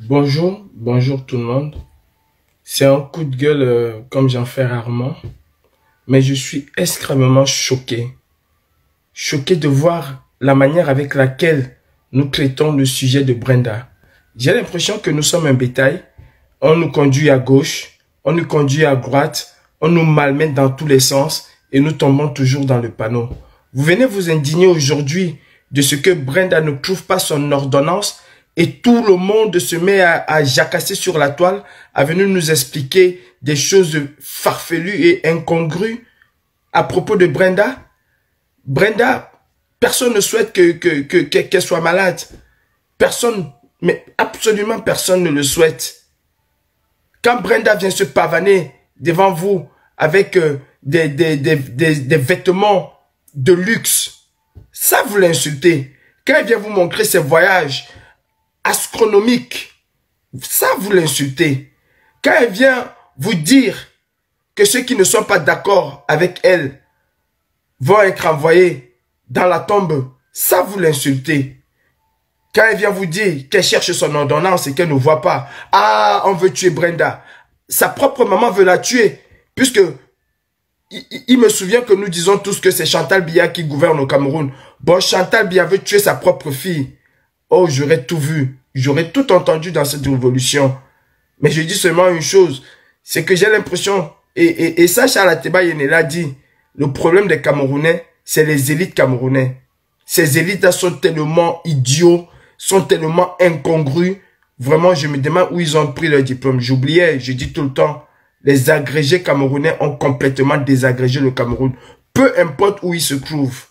Bonjour tout le monde. C'est un coup de gueule comme j'en fais rarement, mais je suis extrêmement choqué. Choqué de voir la manière avec laquelle nous traitons le sujet de Brenda. J'ai l'impression que nous sommes un bétail. On nous conduit à gauche, on nous conduit à droite, on nous malmène dans tous les sens et nous tombons toujours dans le panneau. Vous venez vous indigner aujourd'hui de ce que Brenda ne trouve pas son ordonnance et tout le monde se met à jacasser sur la toile, à venir nous expliquer des choses farfelues et incongrues à propos de Brenda. Brenda, personne ne souhaite qu'elle soit malade. Personne, mais absolument personne ne le souhaite. Quand Brenda vient se pavaner devant vous avec des vêtements de luxe, ça vous l'insultez. Quand elle vient vous montrer ses voyages astronomiques, ça vous l'insultez. Quand elle vient vous dire que ceux qui ne sont pas d'accord avec elle vont être envoyés dans la tombe, ça vous l'insultez. Quand elle vient vous dire qu'elle cherche son ordonnance et qu'elle ne voit pas, ah, on veut tuer Brenda. Sa propre maman veut la tuer, puisque il me souvient que nous disons tous que c'est Chantal Biya qui gouverne au Cameroun. Bon, Chantal Biya veut tuer sa propre fille. Oh, j'aurais tout vu. J'aurais tout entendu dans cette révolution. Mais je dis seulement une chose, c'est que j'ai l'impression, et ça, Charles Ateba Yenela dit, le problème des Camerounais, c'est les élites camerounais. Ces élites-là sont tellement idiots, sont tellement incongrus. Vraiment, je me demande où ils ont pris leur diplôme. J'oubliais, je dis tout le temps, les agrégés camerounais ont complètement désagrégé le Cameroun. Peu importe où ils se trouvent.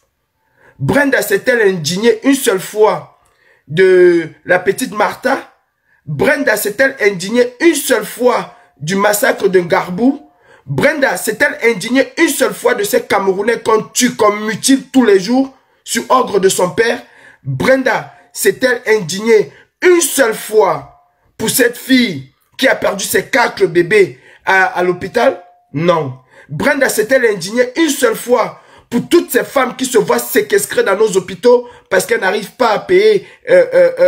Brenda s'est-elle indignée une seule fois de la petite Martha? Brenda s'est-elle indignée une seule fois du massacre de Garbou? Brenda s'est-elle indignée une seule fois de ces Camerounais qu'on tue, qu'on mutile tous les jours sur ordre de son père? Brenda s'est-elle indignée une seule fois pour cette fille qui a perdu ses 4 bébés à l'hôpital? Non. Brenda s'est-elle indignée une seule fois pour toutes ces femmes qui se voient séquestrées dans nos hôpitaux parce qu'elles n'arrivent pas à payer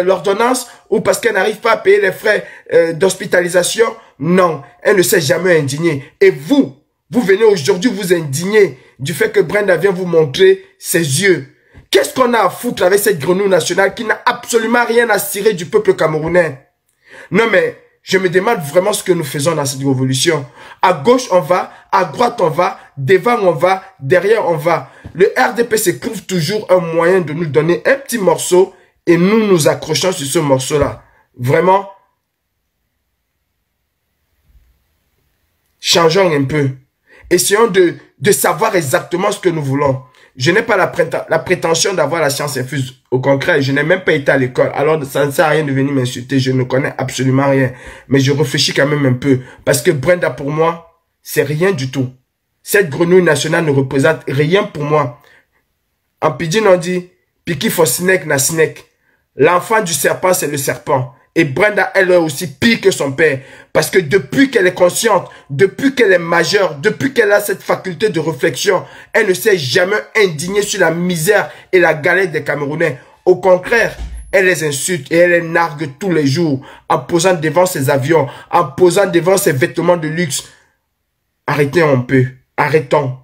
l'ordonnance ou parce qu'elles n'arrivent pas à payer les frais d'hospitalisation? Non, elle ne s'est jamais indignée. Et vous venez aujourd'hui vous indigner du fait que Brenda vient vous montrer ses yeux. Qu'est-ce qu'on a à foutre avec cette grenouille nationale qui n'a absolument rien à cirer du peuple camerounais? Non mais, je me demande vraiment ce que nous faisons dans cette révolution. À gauche, on va. À droite, on va. Devant, on va. Derrière, on va. Le RDPC trouve toujours un moyen de nous donner un petit morceau et nous nous accrochons sur ce morceau-là. Vraiment, changeons un peu. Essayons de savoir exactement ce que nous voulons. Je n'ai pas la prétention d'avoir la science infuse. Au contraire, je n'ai même pas été à l'école. Alors, ça ne sert à rien de venir m'insulter. Je ne connais absolument rien. Mais je réfléchis quand même un peu. Parce que Brenda, pour moi, c'est rien du tout. Cette grenouille nationale ne représente rien pour moi. En pidgin, on dit, Piki for snake na snake. L'enfant du serpent, c'est le serpent. Et Brenda, elle est aussi pire que son père. Parce que depuis qu'elle est consciente, depuis qu'elle est majeure, depuis qu'elle a cette faculté de réflexion, elle ne s'est jamais indignée sur la misère et la galère des Camerounais. Au contraire, elle les insulte et elle les nargue tous les jours en posant devant ses avions, en posant devant ses vêtements de luxe. Arrêtez un peu. Arrêtons.